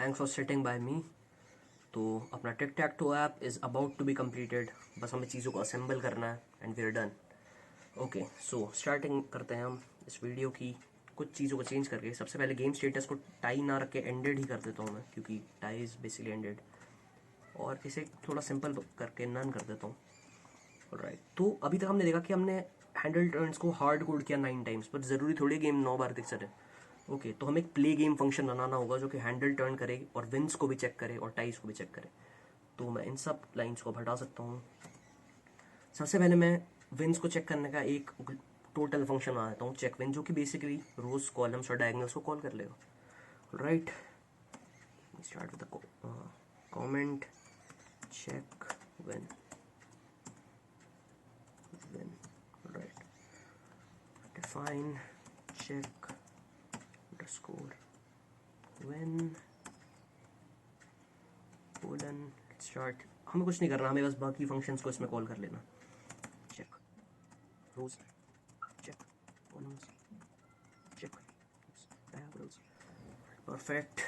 Thanks for sitting by me. तो अपना tic tac toe app is about to be completed. बस हमें चीज़ों को असेंबल करना है and we are done. Okay, so starting करते हैं हम इस वीडियो की कुछ चीज़ों को चेंज करके। सबसे पहले गेम स्टेटस को टाई ना रख के एंडेड ही कर देता हूँ मैं, क्योंकि टाई इज़ बेसिकली एंडेड। और इसे थोड़ा सिंपल करके नन कर देता हूँ। राइट, तो अभी तक हमने देखा कि हमने हैंडल टर्न्स को हार्ड कोड किया 9 टाइम्स, पर ज़रूरी थोड़ी गेम 9 बार दिख सके। ओके, तो हमें एक प्ले गेम फंक्शन बनाना होगा जो कि हैंडल टर्न करे और विन्स को भी चेक करे और टाइज को भी चेक करे। तो मैं इन सब लाइंस को हटा सकता हूँ। सबसे पहले मैं विन्स को चेक करने का एक टोटल फंक्शन बना देता हूँ, चेक विन, जो कि बेसिकली रोज कॉलम्स और डायगनल्स को कॉल कर लेगा। Right, start with comment check win win. Right, define check underscore win colon start. हमें कुछ नहीं करना, हमें बस बाकी फंक्शंस को इसमें कॉल कर लेना। Check rows, check columns, check diagonals. Perfect.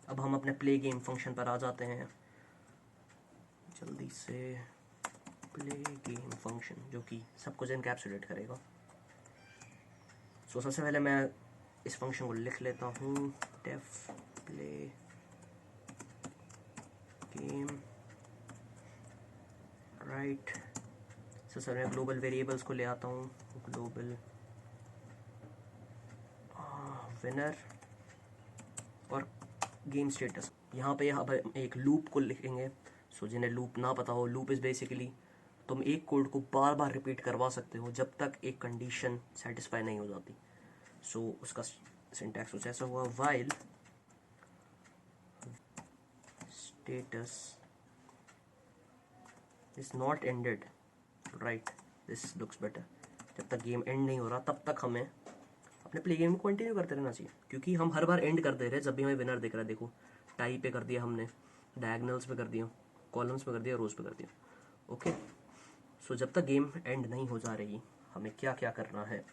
अब हम अपने प्ले गेम फंक्शन पर आ जाते हैं जल्दी से। प्ले गेम फंक्शन जो कि सब कुछ एनकैप्सुलेट करेगा। सो सबसे पहले मैं इस फंक्शन को लिख लेता हूँ, डेफ प्ले गेम। राइट, सबसे पहले ग्लोबल वेरिएबल्स को ले आता हूँ, ग्लोबल विनर और गेम स्टेटस। यहाँ पे अब एक लूप को लिखेंगे। सो जिन्हें लूप ना पता हो, लूप इज़ बेसिकली तुम एक कोड को बार बार रिपीट करवा सकते हो जब तक एक कंडीशन सेटिस्फाई नहीं हो जाती। सो उसका सिंटैक्स कुछ ऐसा हुआ, while status is not ended. Right, this looks better. जब तक गेम एंड नहीं हो रहा तब तक हमें अपने प्ले गेम को कंटिन्यू करते रहना चाहिए, क्योंकि हम हर बार एंड कर दे रहे हैं जब भी हमें विनर दिख रहा है। देखो, टाई पे कर दिया हमने, डायगनल्स पे कर दिया, कॉलम्स पे कर दिया, रोज पे कर दिया। ओके, सो जब तक गेम एंड नहीं हो जा रही हमें क्या क्या करना है।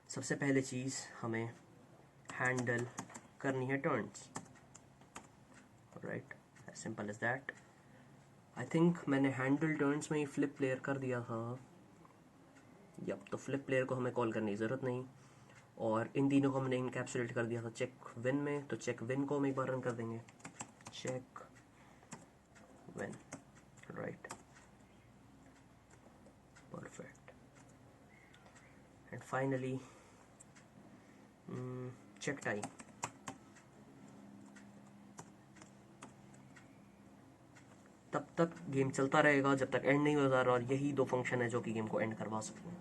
सबसे पहले चीज़ हमें हैंडल करनी है turns. Right, as simple as that. I think मैंने हैंडल टर्न्स में ही फ्लिप प्लेयर कर दिया था। यप, तो फ्लिप प्लेयर को हमें कॉल करने की ज़रूरत नहीं। और इन तीनों को हमने इनकैप्सुलेट कर दिया था चेक विन में, तो चेक विन को हम एक बार रन कर देंगे, check win. Right, perfect. And finally check tie. तब तक गेम चलता रहेगा जब तक एंड नहीं हो जा रहा, और यही दो फंक्शन है जो कि गेम को एंड करवा सकते हैं।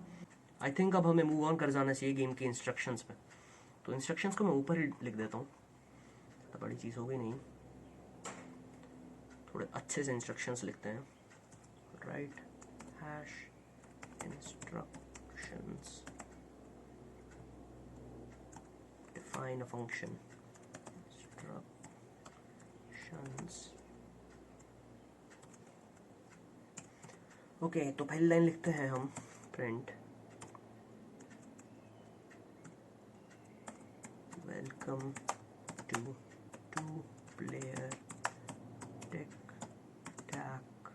आई थिंक अब हमें मूव ऑन कर जाना चाहिए गेम की इंस्ट्रक्शंस पे। तो इंस्ट्रक्शंस को मैं ऊपर ही लिख देता हूँ, तो बड़ी चीज़ हो गई नहीं, थोड़े अच्छे से इंस्ट्रक्शंस लिखते हैं। Right, hash instructions, define a function instructions. Okay, तो पहली लाइन लिखते हैं हम, print welcome to two player tic tac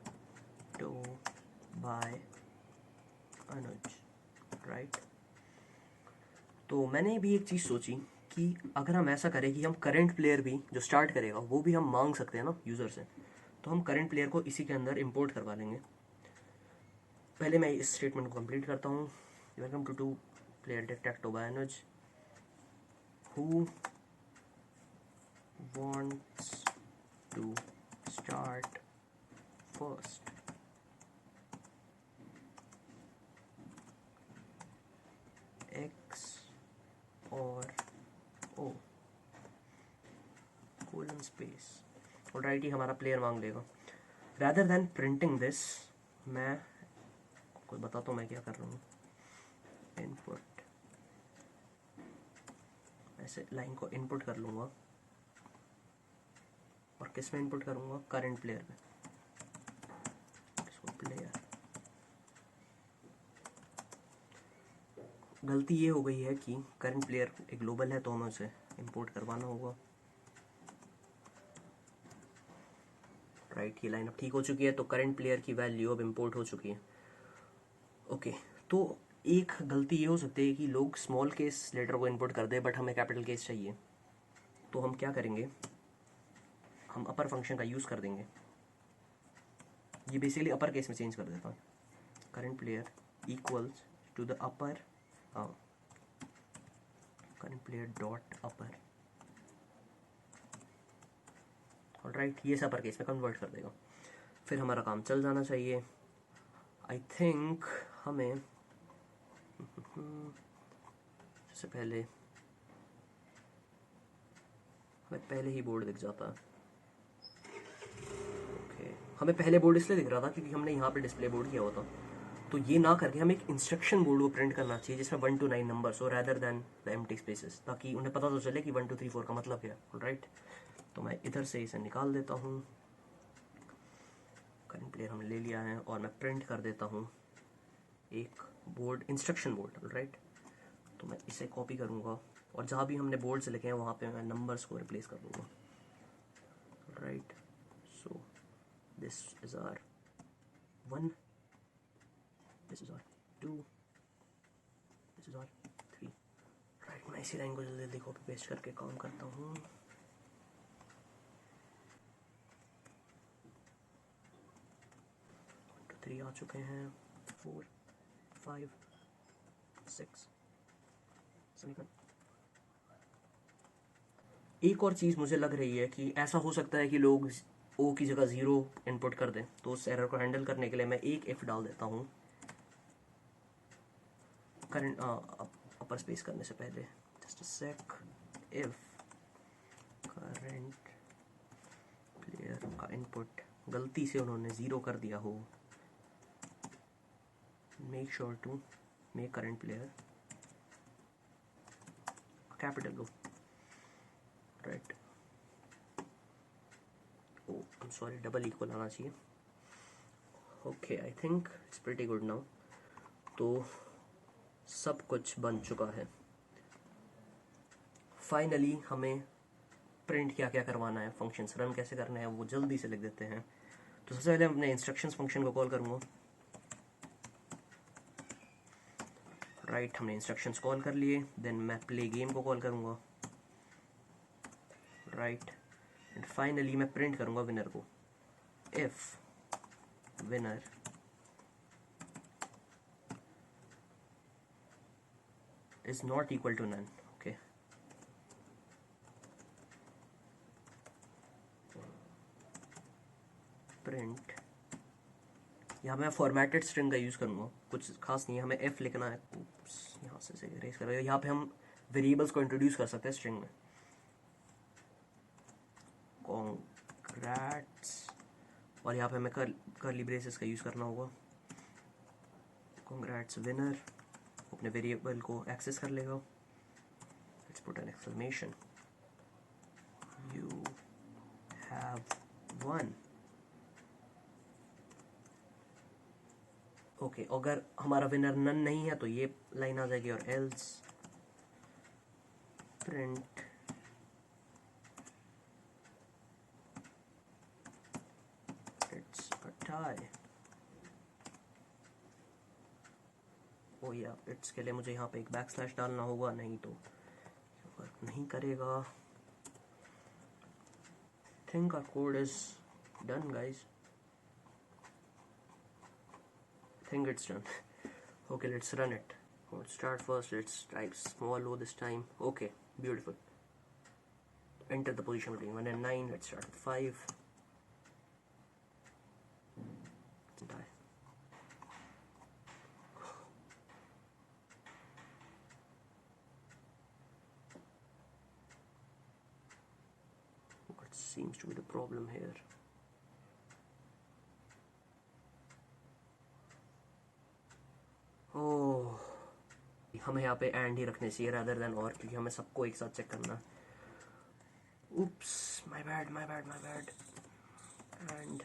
toe by Anuj. Right, तो मैंने भी एक चीज़ सोची कि अगर हम ऐसा करें कि हम करंट प्लेयर भी जो स्टार्ट करेगा वो भी हम मांग सकते हैं ना यूज़र से, तो हम करंट प्लेयर को इसी के अंदर इंपोर्ट करवा लेंगे। पहले मैं इस स्टेटमेंट को कंप्लीट करता हूँ, welcome to two player tic tac toe by Anuj who wants to start first। X और O कोलन स्पेस। और राइट, ही हमारा प्लेयर मांग लेगा। रैदर देन प्रिंटिंग दिस, मैं कोई बताता हूँ मैं क्या कर रहा हूँ। इनपुट, ऐसे लाइन को इनपुट कर लूँगा, और किस में इनपुट करूँगा, करंट प्लेयर में। इसको प्लेयर, गलती ये हो गई है कि करंट प्लेयर एक ग्लोबल है तो हमें उसे इंपोर्ट करवाना होगा। राइट, ये लाइन अब ठीक हो चुकी है, तो करंट प्लेयर की वैल्यू अब इंपोर्ट हो चुकी है। ओके, तो एक गलती ये हो सकती है कि लोग स्मॉल केस लेटर को इंपोर्ट कर दे, बट हमें कैपिटल केस चाहिए। तो हम क्या करेंगे, हम अपर फंक्शन का यूज़ कर देंगे। ये बेसिकली अपर केस में चेंज कर देता हूँ। Current player equals to the upper, current player dot upper, alright, ये सब अपर केस में कन्वर्ट कर देगा, फिर हमारा काम चल जाना चाहिए। आई थिंक हमें सबसे पहले हमें पहले ही बोर्ड दिख जाता है। ओके, हमें पहले बोर्ड इसलिए दिख रहा था क्योंकि हमने यहाँ पे डिस्प्ले बोर्ड किया हुआ था। तो ये ना करके हमें एक इंस्ट्रक्शन बोर्ड को प्रिंट करना चाहिए जिसमें 1 to 9 नंबर्स हो, rather than the empty spaces, ताकि उन्हें पता तो चले कि 1 2 3 4 का मतलब क्या है। ऑलराइट, तो मैं इधर से इसे निकाल देता हूँ। करंट प्लेयर हमने ले लिया है और मैं प्रिंट कर देता हूँ एक बोर्ड, इंस्ट्रक्शन बोर्ड। ऑलराइट, तो मैं इसे कॉपी करूँगा और जहाँ भी हमने बोर्ड से लिखे हैं वहाँ पे मैं नंबर्स को रिप्लेस कर दूँगा। Alright, so this is our 1, this is our 2, this is our 3। Right, मैं इसी लाइन को जल्दी जल्दी कॉपी पेस्ट करके काम करता हूँ। थ्री आ चुके हैं, 4 5 6 7। एक और चीज़ मुझे लग रही है कि ऐसा हो सकता है कि लोग ओ की जगह 0 इनपुट कर दें, तो उस एरर को हैंडल करने के लिए मैं एक इफ डाल देता हूँ करंट अपर स्पेस करने से पहले। Just a sec, if current player का इनपुट गलती से उन्होंने 0 कर दिया हो, make sure to make current player capital O. Right, oh I am sorry, double equal आना चाहिए। Okay, I think it's pretty good now. तो सब कुछ बन चुका है। फाइनली हमें प्रिंट क्या क्या करवाना है, फंक्शंस रन कैसे करना है, वो जल्दी से लिख देते हैं। तो सबसे पहले अपने इंस्ट्रक्शंस फंक्शन को कॉल करूँगा। राइट, हमने इंस्ट्रक्शंस कॉल कर लिए, देन मैं प्ले गेम को कॉल करूँगा। राइट, एंड फाइनली मैं प्रिंट करूँगा विनर को। If winner is not equal to none. Okay, print, यहाँ मैं फॉर्मेटेड स्ट्रिंग का यूज़ करूँगा, कुछ खास नहीं है, हमें एफ लिखना है। यहाँ से इरेज करेगा, यहाँ पे हम वेरिएबल्स को इंट्रोड्यूस कर सकते हैं स्ट्रिंग में। कॉन्ग्रेट्स, और यहाँ पे हमें कर्ली ब्रेसेस का यूज़ करना होगा। कॉन्ग्रेट्स विनर अपने वेरिएबल को एक्सेस कर लेगा। Let's put an exclamation, you have one. Okay, अगर हमारा विनर नन नहीं है तो ये लाइन आ जाएगी, और else print it's a tie. Oh yeah, it's के लिए मुझे यहाँ पे एक बैक स्लैश डालना होगा, नहीं तो वर्क नहीं करेगा। Think our code is done guys, think it's done. Okay, let's run it. Let's start first. Let's type small o this time. Okay, beautiful. Enter the position between 1 and 9. Let's start with 5. Die. What seems to be the problem here? ओह, हमें यहाँ पे and he रखने चाहिए rather than और, क्योंकि हमें सबको एक साथ चेक करना है। Oops, my bad my bad my bad. And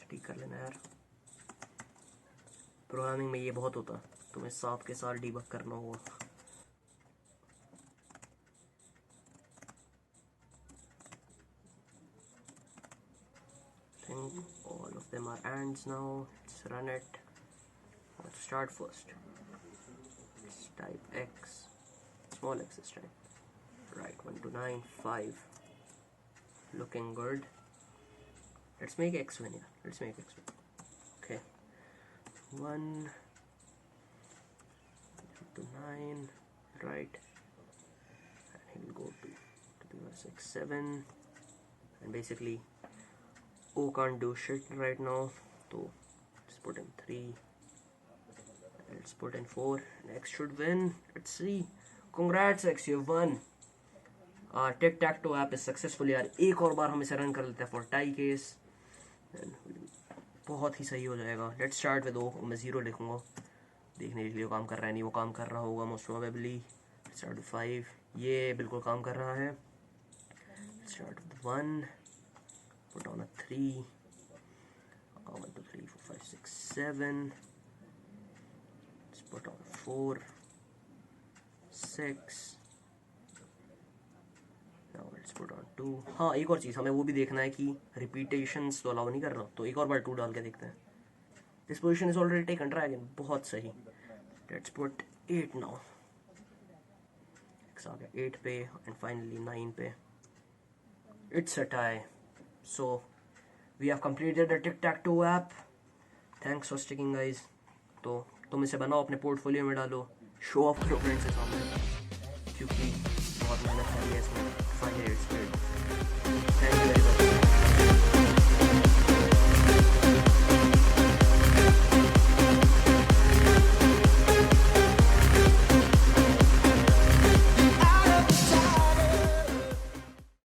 ठीक कर लेना यार, प्रोग्रामिंग में ये बहुत होता है, तुम्हें साथ के साथ डीबग करना होगा। all of them are ANDs now. Let's run it. Let's start first. Let's type x, small x this time. Right, 1 to 9, 5. Looking good. Let's make x win here. Let's make x win. Okay. 1 to 9. Right. And he'll go to 6, 7. And basically, O can't do shit right now. So let's put in 3. Let's put in 4. And X should win. Let's see. Congrats, X, you won. tic-tac-toe app is successful यार. एक और बार हम इसे run कर लेते हैं for tie case. बहुत ही सही हो जाएगा. Let's start with O. मैं 0 लिखूंगा देखने के लिए वो काम कर रहा है नहीं. वो काम कर रहा होगा मोस्ट प्रोबेबली. Start with 5. ये बिल्कुल काम कर रहा है. Start with 1. Put on a 3. 1 2 3 4 5 6 7. Let's put on 4 6. Now let's put on 2. हाँ, एक और चीज़ हमें वो भी देखना है कि रिपीटेशंस तो अलाउ नहीं कर रहा. तो एक और बार 2 डाल के देखते हैं. This position is already taken dragon. बहुत सही. Let's put 8 now. एक्स आ गया 8 पे एंड फाइनली 9 पे. It's a tie. So we have completed the tic-tac-toe app. Thanks for sticking guys. तो तुम इसे बनाओ, अपने पोर्टफोलियो में डालो, शो ऑफ करो फ्रेंड्स के सामने, क्योंकि बहुत मेहनत है इसमें.